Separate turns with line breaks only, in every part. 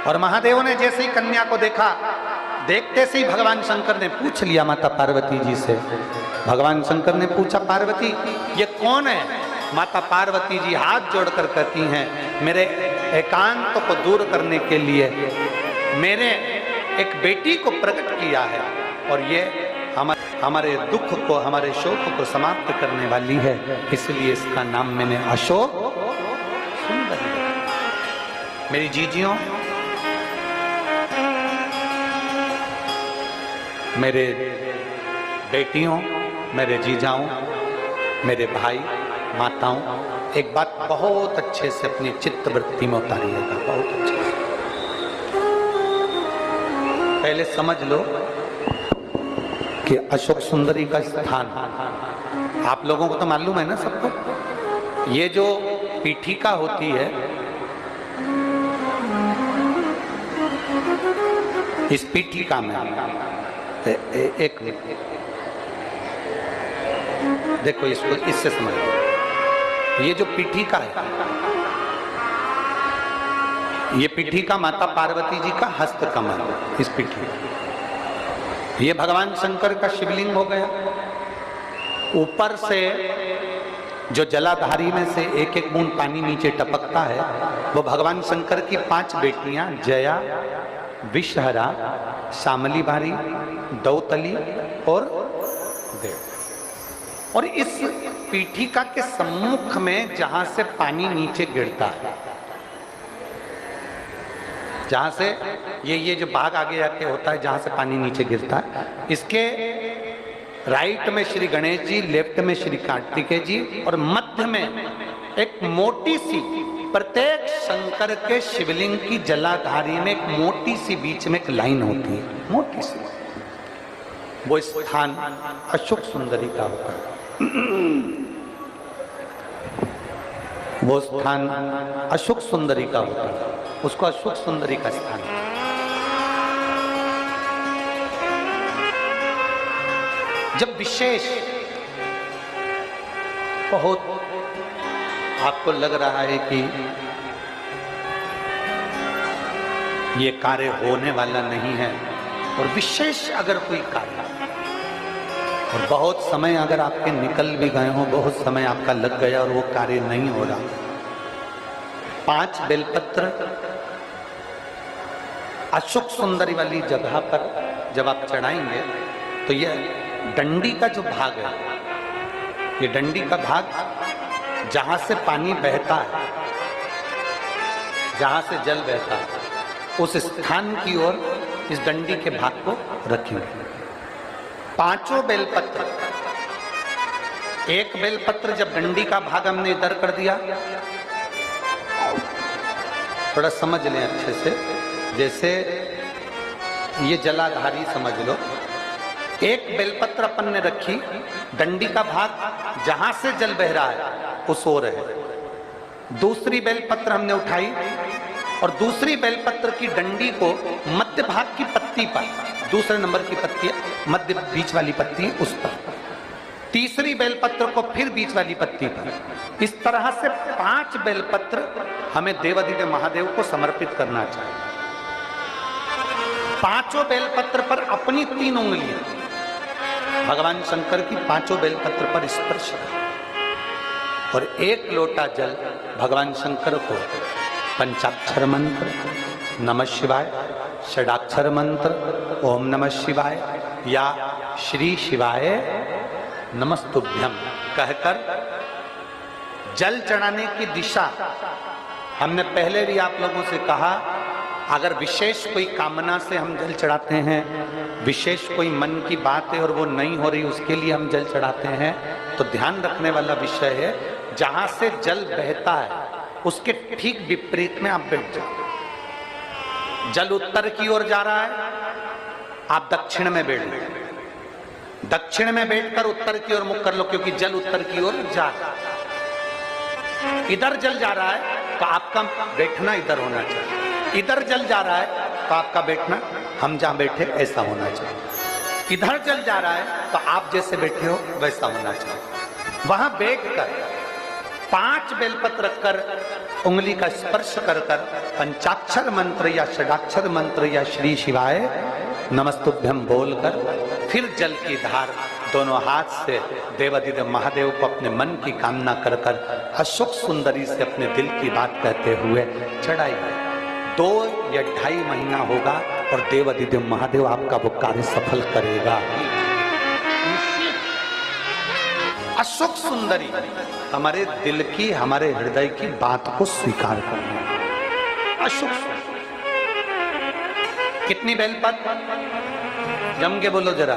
और महादेव ने जैसे ही कन्या को देखा, देखते से ही भगवान शंकर ने पूछ लिया माता पार्वती जी से। भगवान शंकर ने पूछा, पार्वती ये कौन है? माता पार्वती जी हाथ जोड़कर कहती हैं, मेरे एकांत को दूर करने के लिए मेरे एक बेटी को प्रकट किया है और ये हमारे दुख को, हमारे शोक को समाप्त करने वाली है, इसलिए इसका नाम मैंने अशोक सुंदर। मेरी जीजियों, मेरे बेटियों, मेरे जीजाओं, मेरे भाई माताओं, एक बात बहुत अच्छे से अपनी चित्तवृत्ति में उतारिएगा, बहुत अच्छे से। पहले समझ लो कि अशोक सुंदरी का स्थान, आप लोगों को तो मालूम है ना सबको, ये जो पीठिका होती है, इस पीठिका में एक देखो, इसको इससे समझो, ये जो पीठिका है, ये पीठिका माता पार्वती जी का हस्त कमल, इस पीठिका, ये भगवान शंकर का शिवलिंग हो गया। ऊपर से जो जलाधारी में से एक एक बूंद पानी नीचे टपकता है, वो भगवान शंकर की 5 बेटियां जया, विषहरा, शामली बारी, दौतली और देव। और इस पीठिका के सम्मुख में जहां से पानी नीचे गिरता है, जहां से ये जो भाग आगे जाके होता है, जहां से पानी नीचे गिरता है, इसके राइट में श्री गणेश जी, लेफ्ट में श्री कार्तिकेय जी और मध्य में एक मोटी सी, प्रत्येक शंकर के शिवलिंग की जलाधारी में एक मोटी सी बीच में एक लाइन होती है, मोटी सी। वो स्थान अशोक सुंदरी का होता है। वो स्थान अशोक सुंदरी का होता है, उसको अशोक सुंदरी का स्थान। जब विशेष बहुत आपको लग रहा है कि ये कार्य होने वाला नहीं है, और विशेष अगर कोई कार्य और बहुत समय अगर आपके निकल भी गए हो, बहुत समय आपका लग गया और वो कार्य नहीं हो रहा, 5 बेलपत्र अशोक सुंदरी वाली जगह पर जब आप चढ़ाएंगे तो ये डंडी का जो भाग है, ये डंडी का भाग जहां से पानी बहता है, जहां से जल बहता है, उस स्थान की ओर इस डंडी के भाग को रखेंगे। 5 बेलपत्र, एक बेलपत्र जब डंडी का भाग हमने इधर कर दिया, थोड़ा समझ लें अच्छे से, जैसे ये जलाधारी समझ लो, एक बेलपत्र अपन ने रखी, डंडी का भाग जहां से जल बह रहा है उस ओर है। दूसरी बेलपत्र हमने उठाई और दूसरी बेलपत्र की डंडी को मध्य भाग की पत्ती पर, दूसरे नंबर की पत्ती मध्य बीच वाली पत्ती उस पर, तीसरी बेलपत्र को फिर बीच वाली पत्ती पर, इस तरह से 5 बेलपत्र हमें देवाधिदेव महादेव को समर्पित करना चाहिए। 5 बेलपत्र पर अपनी 3 उंगलियां भगवान शंकर की 5 बेलपत्र पर स्पर्श और 1 लोटा जल भगवान शंकर को पंचाक्षर मंत्र नमः शिवाय, षडाक्षर मंत्र ओम नमः शिवाय या श्री शिवाय नमस्तुभ्यम कहकर जल चढ़ाने की दिशा, हमने पहले भी आप लोगों से कहा, अगर विशेष कोई कामना से हम जल चढ़ाते हैं, विशेष कोई मन की बात है और वो नहीं हो रही, उसके लिए हम जल चढ़ाते हैं, तो ध्यान रखने वाला विषय है, जहां से जल बहता है उसके ठीक विपरीत में आप बैठ जाओ। जल उत्तर की ओर जा रहा है, आप दक्षिण में बैठ लो, दक्षिण में बैठकर उत्तर की ओर मुख कर लो, क्योंकि जल उत्तर की ओर जा रहा है। इधर जल जा रहा है तो आपका बैठना इधर होना चाहिए, इधर जल जा रहा है तो आपका बैठना हम जहां बैठे ऐसा होना चाहिए। इधर जल जा रहा है तो आप जैसे बैठे हो वैसा होना चाहिए। वहां बैठकर 5 बेलपत्र रखकर उंगली का स्पर्श कर कर पंचाक्षर मंत्र या षडाक्षर मंत्र या श्री शिवाय नमस्तुभ्यम बोलकर फिर जल की धार दोनों हाथ से देवादिदेव महादेव को अपने मन की कामना कर कर अशोक सुंदरी से अपने दिल की बात कहते हुए चढ़ाइए। 2 या 2.5 महीना होगा और देवादिदेव महादेव आपका वो कार्य सफल करेगा। अशोक सुंदरी हमारे दिल की, हमारे हृदय की बात को स्वीकार करना। अशोक सुंदरी कितनी बेलपत्र? जम के बोलो जरा।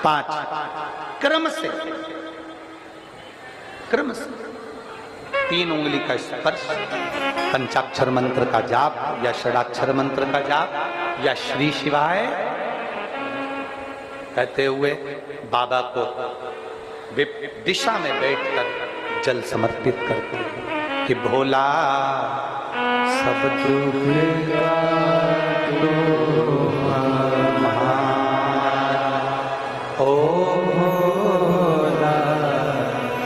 5 क्रम से 3 उंगली का स्पर्श, पंचाक्षर मंत्र का जाप या षडाक्षर मंत्र का जाप या श्री शिवाय कहते हुए बाबा को दिशा में बैठकर जल समर्पित करते हैं कि भोला सब दुख ओ भोला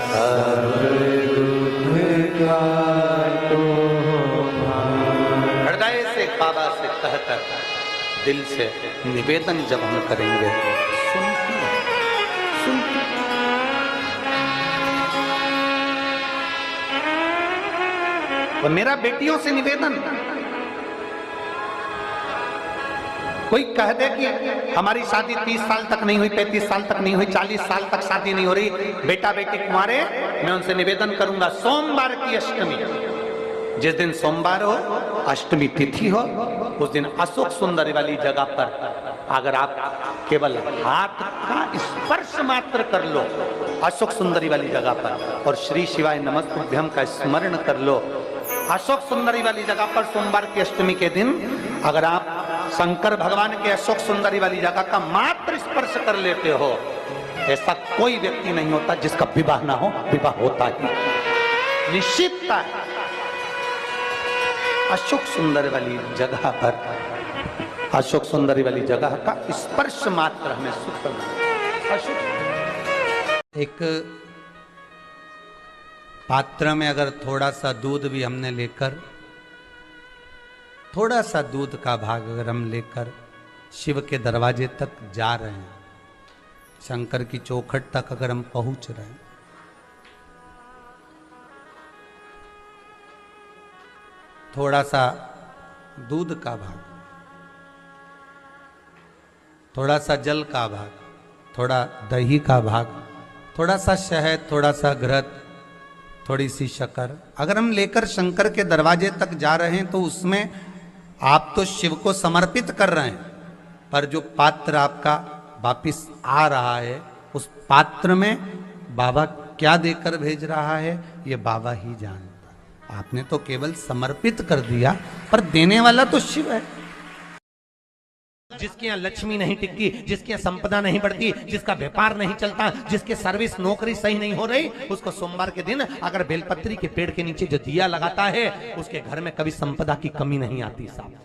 सब दुख हृदय से बाबा से कहकर दिल से निवेदन जब हम करेंगे, सुनती और मेरा बेटियों से निवेदन, कोई कह दे कि हमारी शादी 30 साल तक नहीं हुई, 35 साल तक नहीं हुई, 40 साल तक शादी नहीं हो रही, बेटा बेटी कुंवारे, मैं उनसे निवेदन करूंगा सोमवार की अष्टमी, जिस दिन सोमवार हो, अष्टमी तिथि हो, उस दिन अशोक सुंदरी वाली जगह पर अगर आप केवल हाथ का स्पर्श मात्र कर लो अशोक सुंदरी वाली जगह पर और श्री शिवाय नमस्तुभ्यम का स्मरण कर लो, अशोक सुंदरी वाली जगह पर सोमवार की अष्टमी के दिन अगर आप शंकर भगवान के अशोक सुंदरी वाली जगह का मात्र स्पर्श कर लेते हो, ऐसा कोई व्यक्ति नहीं होता जिसका विवाह ना हो, विवाह होता ही निश्चितता है। अशोक सुंदर वाली जगह पर, अशोक सुंदरी वाली जगह का स्पर्श मात्र हमें सुख करना। एक पात्र में अगर थोड़ा सा दूध भी हमने लेकर, थोड़ा सा दूध का भाग अगर हम लेकर शिव के दरवाजे तक जा रहे हैं, शंकर की चौखट तक अगर हम पहुंच रहे हैं, थोड़ा सा दूध का भाग, थोड़ा सा जल का भाग, थोड़ा दही का भाग, थोड़ा सा शहद, थोड़ा सा घृत, थोड़ी सी शक्कर अगर हम लेकर शंकर के दरवाजे तक जा रहे हैं, तो उसमें आप तो शिव को समर्पित कर रहे हैं, पर जो पात्र आपका वापिस आ रहा है, उस पात्र में बाबा क्या देकर भेज रहा है ये बाबा ही जानता। आपने तो केवल समर्पित कर दिया, पर देने वाला तो शिव है।
जिसके यहाँ लक्ष्मी नहीं टिकती, जिसके यहाँ संपदा नहीं बढ़ती, जिसका व्यापार नहीं चलता, जिसके सर्विस नौकरी सही नहीं हो रही, उसको सोमवार के दिन अगर बेलपत्री के पेड़ के नीचे जो दिया लगाता है, उसके घर में कभी संपदा की कमी नहीं आती साहब।